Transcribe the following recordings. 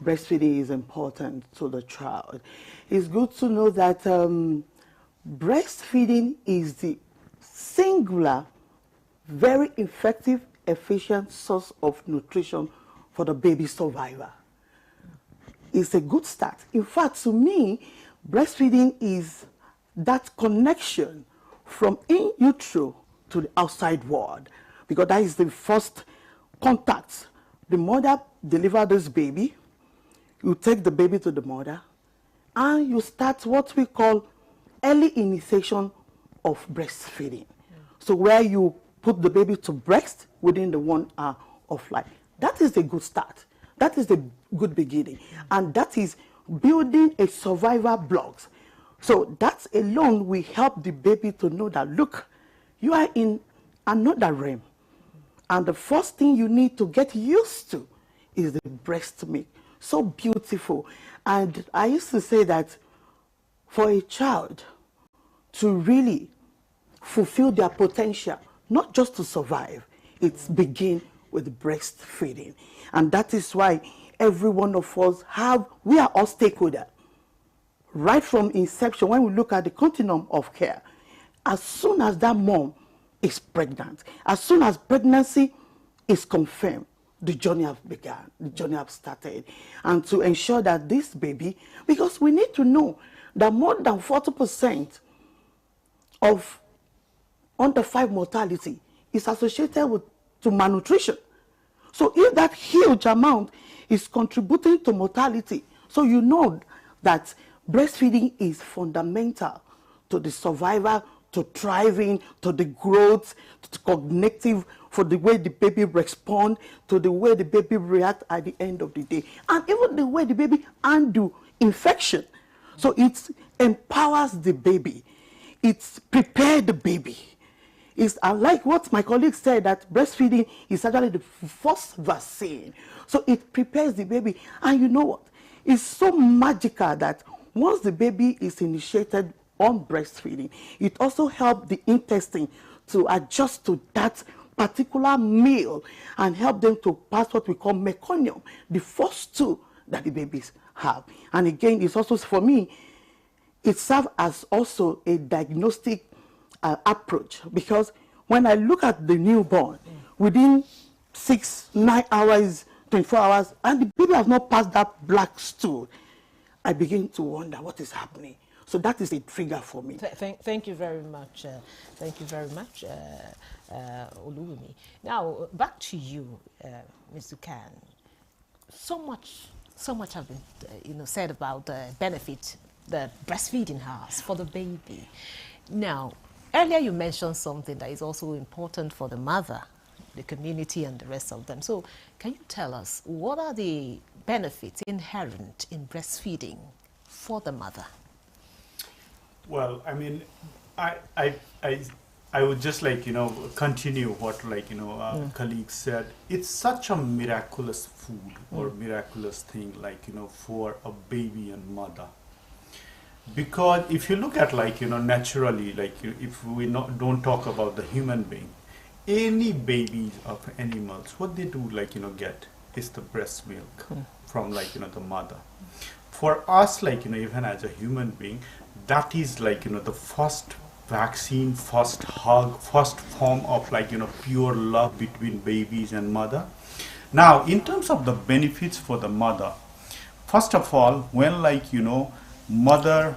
breastfeeding is important to the child. It's good to know that breastfeeding is the singular, very effective, efficient source of nutrition for the baby survivor. It's a good start. In fact, to me, breastfeeding is that connection from in utero to the outside world, because that is the first contact. The mother delivers this baby, you take the baby to the mother, and you start what we call early initiation of breastfeeding. So where you put the baby to breast within the 1 hour of life. That is a good start. That is a good beginning. And that is building a survival blocks. So that alone will help the baby to know that, look, you are in another realm. And the first thing you need to get used to is the breast milk. So beautiful. And I used to say that for a child to really fulfill their potential, not just to survive, it's begin with breastfeeding. And that is why every one of us we are all stakeholders. Right from inception, when we look at the continuum of care, as soon as that mom is pregnant, as soon as pregnancy is confirmed, the journey has begun, the journey has started. And to ensure that this baby, because we need to know that more than 40% of under 5 mortality is associated to malnutrition. So if that huge amount is contributing to mortality, so you know that breastfeeding is fundamental to the survival, to thriving, to the growth, to the cognitive, for the way the baby responds, to the way the baby reacts at the end of the day, and even the way the baby handle infection. So it empowers the baby. It prepares the baby. It's unlike what my colleague said, that breastfeeding is actually the first vaccine. So it prepares the baby. And you know what? It's so magical that once the baby is initiated on breastfeeding, it also helps the intestine to adjust to that particular meal and help them to pass what we call meconium, the first two that the babies have. And again, it's also, for me, it serves as also a diagnostic approach, because when I look at the newborn, within 6, 9 hours, 24 hours, and the baby has not passed that black stool, I begin to wonder what is happening. So that is a trigger for me. Thank you very much. Thank you very much, Oluwumi. Now, back to you, Mr. Khan. So much has been said about the benefit that breastfeeding has for the baby. Now, earlier you mentioned something that is also important for the mother, the community, and the rest of them. So can you tell us, what are the benefits inherent in breastfeeding for the mother? Well, I mean, I would just continue what colleagues said. It's such a miraculous food or miraculous thing for a baby and mother. Because if you look at naturally, if we don't talk about the human being, any babies of animals, what they do get is the breast milk from the mother. For us, even as a human being, that is the first vaccine, first hug, first form of pure love between babies and mother. Now, in terms of the benefits for the mother, first of all, when mother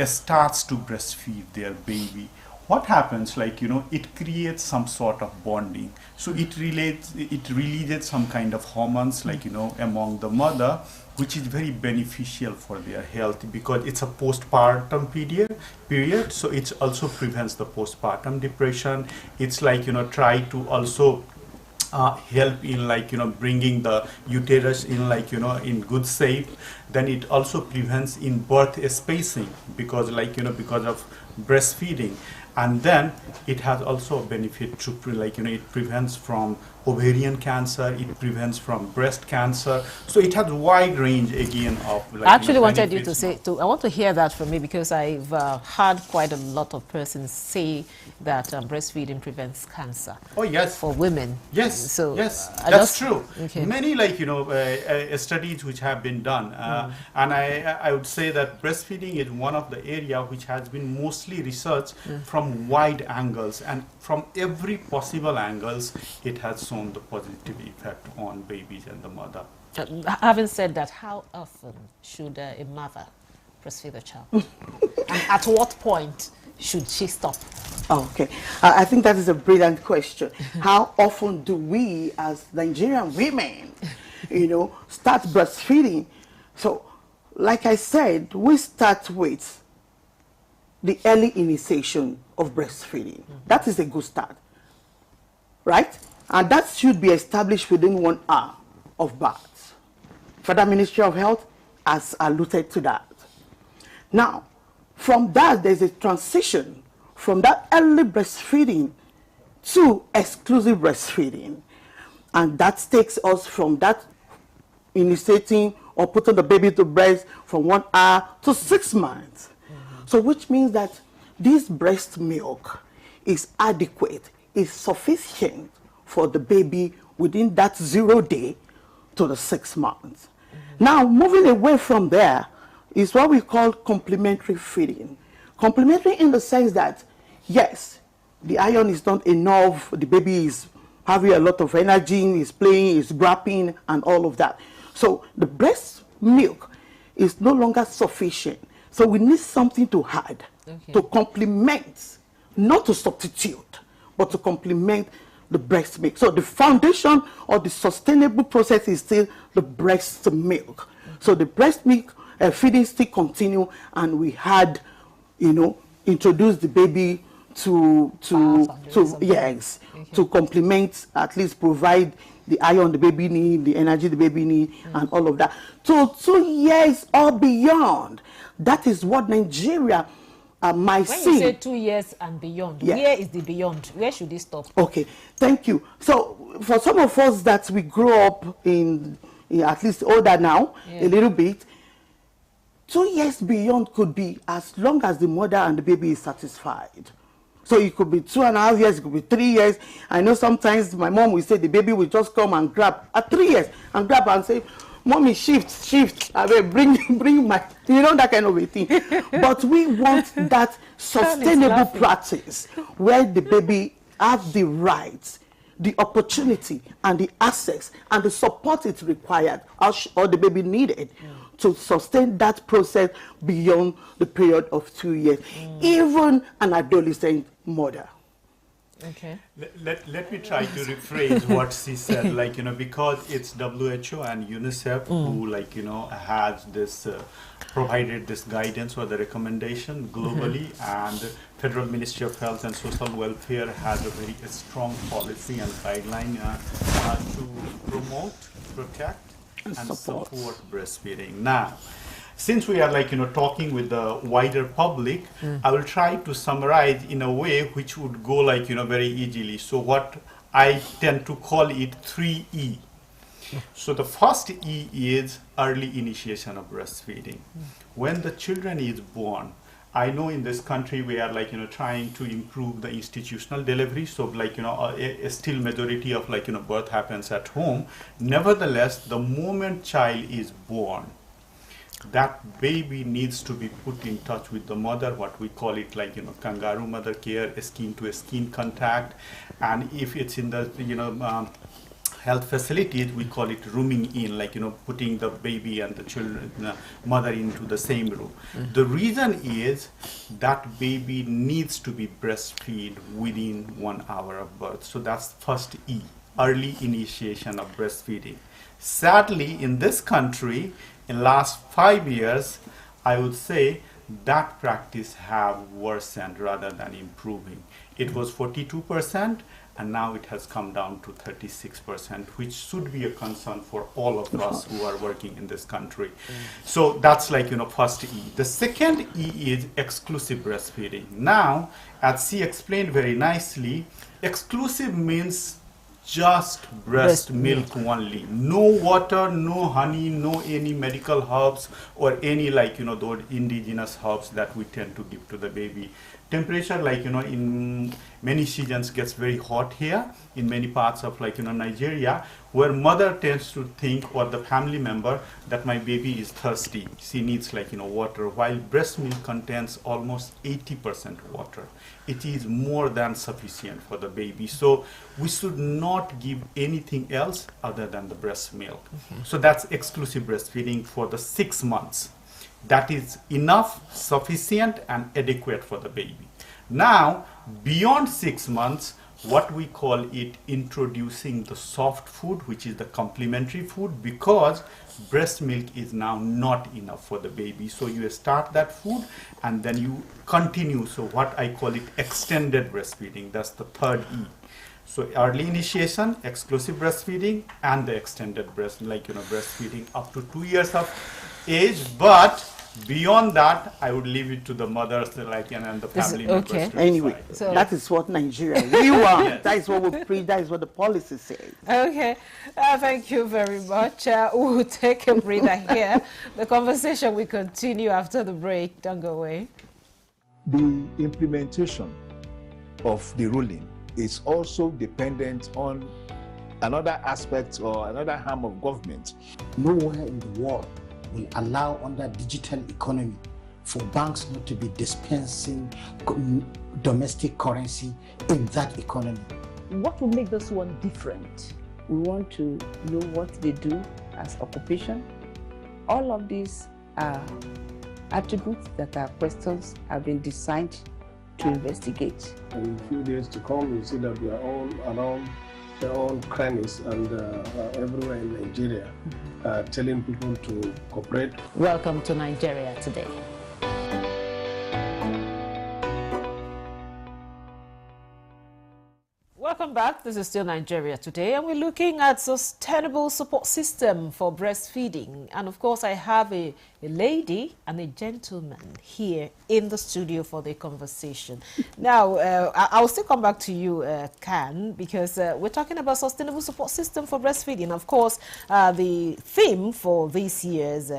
starts to breastfeed their baby, what happens, it creates some sort of bonding. So it releases some kind of hormones, among the mother, which is very beneficial for their health, because it's a postpartum period. So it also prevents the postpartum depression. It's try to also help in bringing the uterus in in good shape. Then it also prevents in birth spacing, because because of breastfeeding. And then it has also a benefit to it prevents from ovarian cancer, it prevents from breast cancer. So it has a wide range again of like, I actually wanted you benefits. to say, I want to hear that from me because I've heard quite a lot of persons say that breastfeeding prevents cancer. Oh yes, For women. yes, So yes, I that's just- true. Okay. Many like studies which have been done, and I would say that breastfeeding is one of the area which has been mostly researched from wide angles, and from every possible angles, it has shown the positive effect on babies and the mother. Having said that, how often should a mother breastfeed a child? And at what point should she stop? Oh, okay. I think that is a brilliant question. How often do we as Nigerian women, start breastfeeding? So, like I said, we start with the early initiation of breastfeeding. That is a good start, right? And that should be established within 1 hour of birth. Federal Ministry of Health has alluded to that. Now, from that, there's a transition from that early breastfeeding to exclusive breastfeeding. And that takes us from that initiating or putting the baby to breast from 1 hour to 6 months. So which means that this breast milk is adequate, is sufficient for the baby within that 0 day to the 6 months. Now, moving away from there is what we call complementary feeding. Complementary in the sense that, yes, the iron is not enough, the baby is having a lot of energy, is playing, is grabbing, and all of that. So the breast milk is no longer sufficient. So we need something to add, to complement, not to substitute, but to complement the breast milk. So the foundation or the sustainable process is still the breast milk. So the breast milk feeding still continue, and we had, introduce the baby to yes, to complement, at least provide the iron the baby need, the energy the baby need, and all of that. So 2 years or beyond, that is what Nigeria might When see. you say 2 years and beyond, Yeah. where is the beyond? Where should it stop? Okay, thank you. So for some of us that we grew up in at least older now, a little bit, 2 years beyond could be as long as the mother and the baby is satisfied. So it could be 2.5 years, it could be 3 years. I know sometimes my mom will say the baby will just come and grab at 3 years and grab and say, "Mommy, shift, I will bring my," that kind of a thing. But we want that sustainable practice where the baby has the rights, the opportunity, and the access, and the support it required, or the baby needed, to sustain that process beyond the period of 2 years, even an adolescent mother. Okay. Let me try to rephrase what she said, because it's WHO and UNICEF who, has this, provided this guidance or the recommendation globally, and Federal Ministry of Health and Social Welfare has a very strong policy and guideline to promote, protect, and support breastfeeding. Now, since we are talking with the wider public, I will try to summarize in a way which would go very easily. So what I tend to call it 3E. So the first E is early initiation of breastfeeding. When the children is born, I know in this country we are trying to improve the institutional delivery. So a still majority of birth happens at home. Nevertheless, the moment child is born, that baby needs to be put in touch with the mother, what we call it kangaroo mother care, skin to skin contact. And if it's in the health facilities, we call it rooming in, putting the baby and the children, mother into the same room. The reason is that baby needs to be breastfed within 1 hour of birth. So that's first E, early initiation of breastfeeding. Sadly, in this country, in last 5 years, I would say that practice have worsened rather than improving. It was 42%, and now it has come down to 36%, which should be a concern for all of us who are working in this country. So that's first E. The second E is exclusive breastfeeding. Now, as she explained very nicely, exclusive means just breast Breast milk only. No water, no honey, no any medical herbs or any like, those indigenous herbs that we tend to give to the baby. Temperature, like, in many seasons gets very hot here in many parts of like, Nigeria, where mother tends to think, or the family member, that my baby is thirsty. She needs like, water, while breast milk contains almost 80% water. It is more than sufficient for the baby. So we should not give anything else other than the breast milk. So that's exclusive breastfeeding for the 6 months. That is enough, sufficient, and adequate for the baby. Now, beyond 6 months, what we call it introducing the soft food, which is the complementary food, because breast milk is now not enough for the baby. So you start that food and then you continue. So what I call it extended breastfeeding, that's the third E. So early initiation, exclusive breastfeeding, and the extended breastfeeding up to 2 years of age. But beyond that, I would leave it to the mothers and the family members okay. to Anyway, decide. So- that is what Nigeria we want. Yes. That is what we preach. That is what the policy says. Okay, thank you very much. We'll take a breather here. The conversation will continue after the break. Don't go away. The implementation of the ruling is also dependent on another aspect or another arm of government. Nowhere in the world will allow under digital economy for banks not to be dispensing domestic currency in that economy. What will make this one different? We want to know what they do as occupation. All of these are attributes that are questions have been designed to investigate. In a few days to come, you see that we are all around their own crannies and everywhere in Nigeria, telling people to cooperate. Welcome to Nigeria Today. Welcome back. This is still Nigeria Today, and we're looking at sustainable support system for breastfeeding. And of course, I have a lady and a gentleman here in the studio for the conversation. Now, I'll still come back to you, Khan, because we're talking about sustainable support system for breastfeeding. Of course, the theme for this year's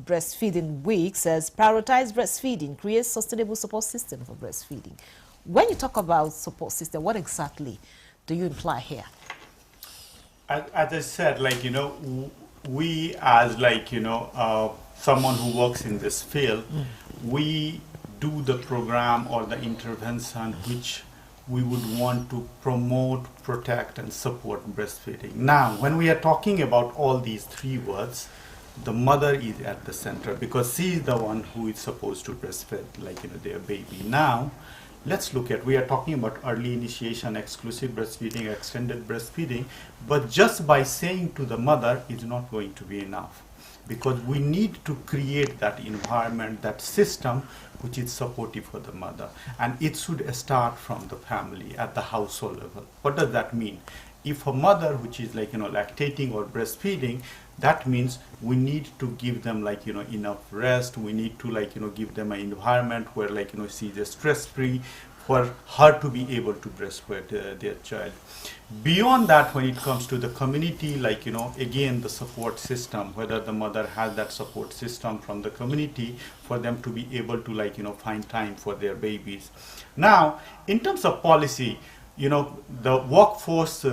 breastfeeding week says prioritize breastfeeding, create sustainable support system for breastfeeding. When you talk about support system, what exactly do you imply here? As I said, we as someone who works in this field, we do the program or the intervention which we would want to promote, protect, and support breastfeeding. Now, when we are talking about all these three words, the mother is at the center because she is the one who is supposed to breastfeed their baby. Now, let's look at, we are talking about early initiation, exclusive breastfeeding, extended breastfeeding, but just by saying to the mother is not going to be enough, because we need to create that environment, that system which is supportive for the mother, and it should start from the family at the household level. What does that mean? If a mother which is lactating or breastfeeding, that means we need to give them enough rest. We need to give them an environment where she is stress-free for her to be able to breastfeed their child. Beyond that, when it comes to the community, again, the support system, whether the mother has that support system from the community for them to be able to find time for their babies. Now, in terms of policy, the workforce,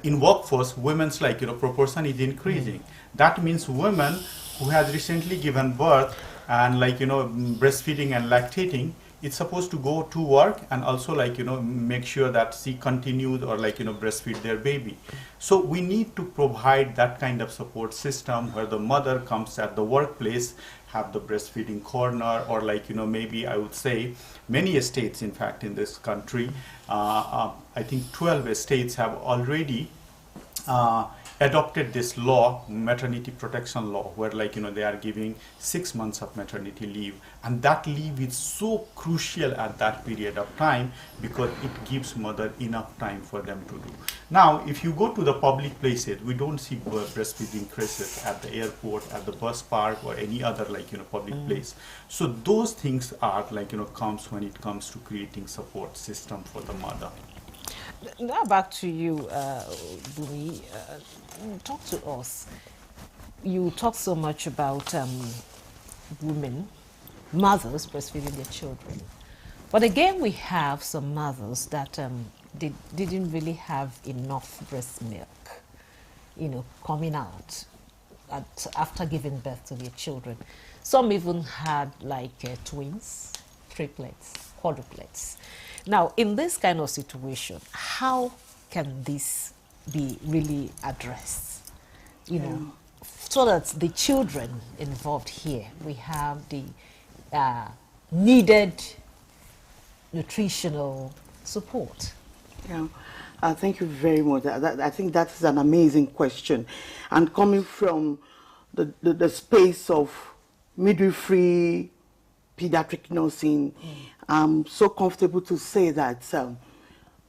in workforce, women's proportion is increasing. That means women who has recently given birth and breastfeeding and lactating, it's supposed to go to work and also make sure that she continues or breastfeed their baby. So we need to provide that kind of support system where the mother comes at the workplace, have the breastfeeding corner, or maybe I would say many states, in fact, in this country, I think 12 states have already adopted this law, maternity protection law, where they are giving 6 months of maternity leave, and that leave is so crucial at that period of time because it gives mother enough time for them to do. Now, if you go to the public places, we don't see breastfeeding creches at the airport, at the bus park, or any other public place. So those things are comes when it comes to creating support system for the mother. Now back to you, Bumi. Talk to us. You talk so much about women, mothers breastfeeding their children. But again, we have some mothers that didn't really have enough breast milk, coming out after giving birth to their children. Some even had like twins, triplets, quadruplets. Now, in this kind of situation, how can this be really addressed? So that the children involved here, we have the needed nutritional support. Yeah. Thank you very much. I think that is an amazing question. And coming from the space of midwifery, pediatric nursing, I'm so comfortable to say that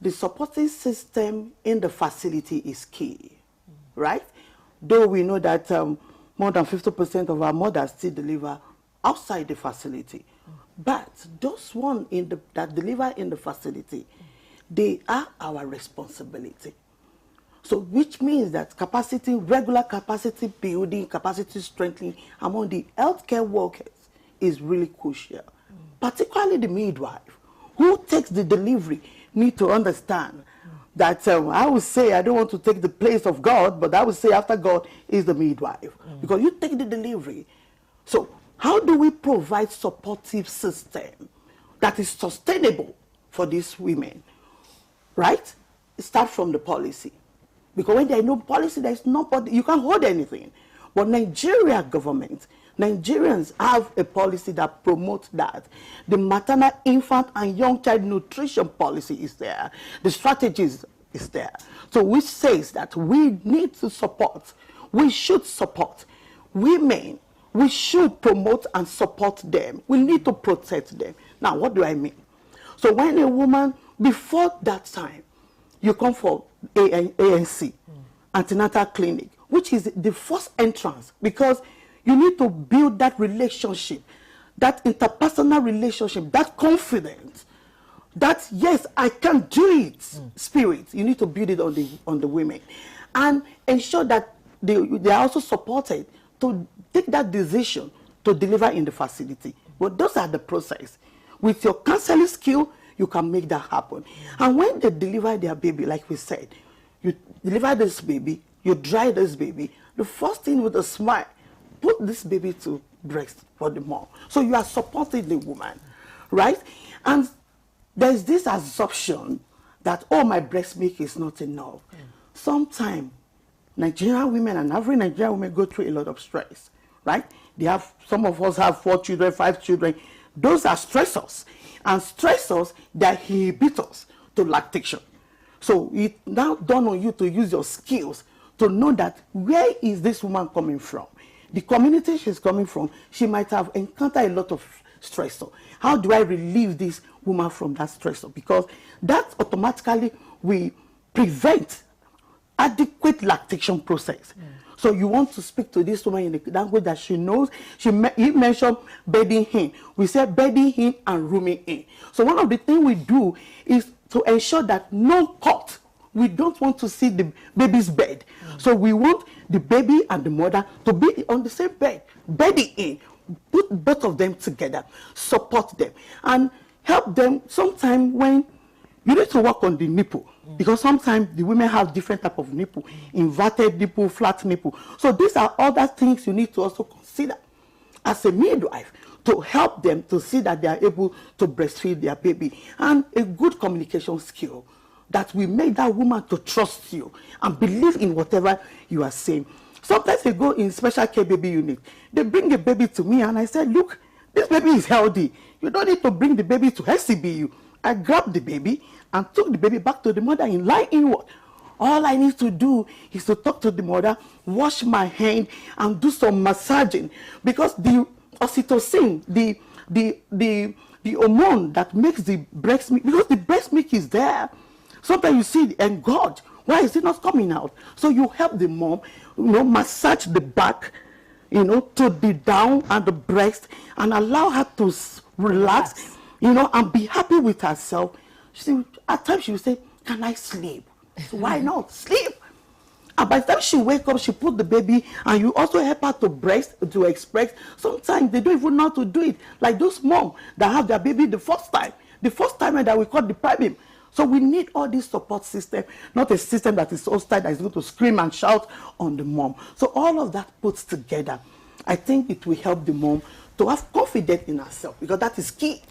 the supporting system in the facility is key, right? Though we know that more than 50% of our mothers still deliver outside the facility. But those ones that deliver in the facility, they are our responsibility. So which means that regular capacity building, capacity strengthening among the healthcare workers is really crucial. Particularly the midwife, who takes the delivery, need to understand that I would say, I don't want to take the place of God, but I would say after God is the midwife. Because you take the delivery. So how do we provide supportive system that is sustainable for these women? Right? Start from the policy. Because when there is no policy, there is nobody, you can't hold anything. But Nigeria government, Nigerians have a policy that promotes that. The maternal, infant, and young child nutrition policy is there. The strategies is there. So which says that we need to support, we should support women. We should promote and support them. We need to protect them. Now, what do I mean? So when a woman, before that time, you come for ANC, antenatal clinic, which is the first entrance, because you need to build that relationship, that interpersonal relationship, that confidence, that yes, I can do it spirit. You need to build it on the women, and ensure that they are also supported to take that decision to deliver in the facility. But those are the process. With your counseling skill, you can make that happen. And when they deliver their baby, like we said, you deliver this baby, you dry this baby, the first thing with a smile, put this baby to breast for the mom. So you are supporting the woman, right? And there's this assumption that, oh, my breast milk is not enough. Sometimes Nigerian women and every Nigerian woman go through a lot of stress, right? Some of us have 4 children, 5 children. Those are stressors. And stressors that inhibit us to lactation. So it now dawn on you to use your skills to know that where is this woman coming from? The community she's coming from, she might have encountered a lot of stressor. How do I relieve this woman from that stressor? Because that automatically will prevent adequate lactation process. So you want to speak to this woman in the language that she knows. He mentioned bedding in. We say bedding in and rooming in. So one of the things we do is to ensure that no cut. We don't want to see the baby's bed. So we want the baby and the mother to be on the same bed. Bedding in. Put both of them together. Support them. And help them sometime when you need to work on the nipple. Because sometimes the women have different type of nipple, inverted nipple, flat nipple. So these are other things you need to also consider as a midwife to help them to see that they are able to breastfeed their baby. And a good communication skill that will make that woman to trust you and believe in whatever you are saying. Sometimes they go in special care baby unit. They bring a baby to me and I said, look, this baby is healthy. You don't need to bring the baby to SCBU. I grabbed the baby and took the baby back to the mother in line inward. All I need to do is to talk to the mother, wash my hand, and do some massaging. Because the oxytocin, the hormone that makes the breast milk, because the breast milk is there. Sometimes you see, and God, why is it not coming out? So you help the mom, massage the back, to the down and the breast, and allow her to relax, and be happy with herself. At times she will say, can I sleep? So why not? Sleep. And by the time she wake up, she put the baby, and you also help her to express. Sometimes they don't even know how to do it. Like those moms that have their baby the first time that we call depriving. So we need all this support system, not a system that is hostile, that is going to scream and shout on the mom. So all of that put together, I think it will help the mom to have confidence in herself, because that is key.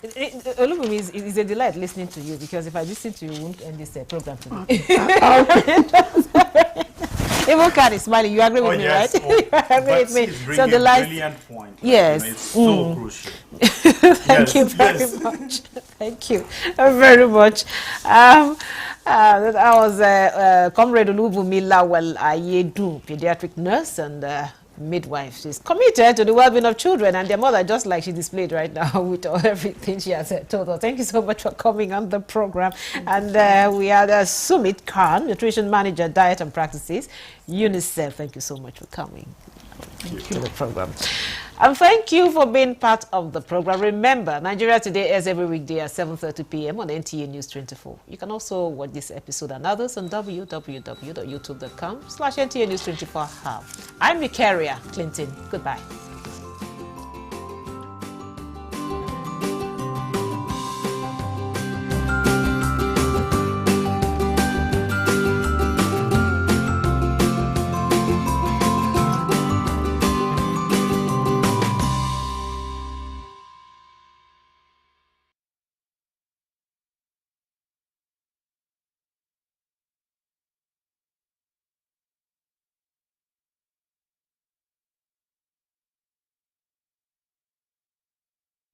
Olubumi, it's a delight listening to you, because if I listen to you, we won't end this program today. Even Khan is smiling. You agree with me, yes. right? You agree with me. So the brilliant point. Yes. It's so crucial. Thank you very much. Thank you very much. That was Comrade Olubumi Lawal Ayedu, pediatric nurse and midwife. She's committed to the well-being of children and their mother, just like she displayed right now with everything she has told us. Thank you so much for coming on the program. And we had Sumit Khan, nutrition manager, diet and practices, UNICEF. Thank you so much for coming to the program. And thank you for being part of the program. Remember, Nigeria Today airs every weekday at 7:30 p.m. on NTA News 24. You can also watch this episode and others on www.youtube.com/NTA News 24 Hub. I'm Eucharia Clinton. Goodbye.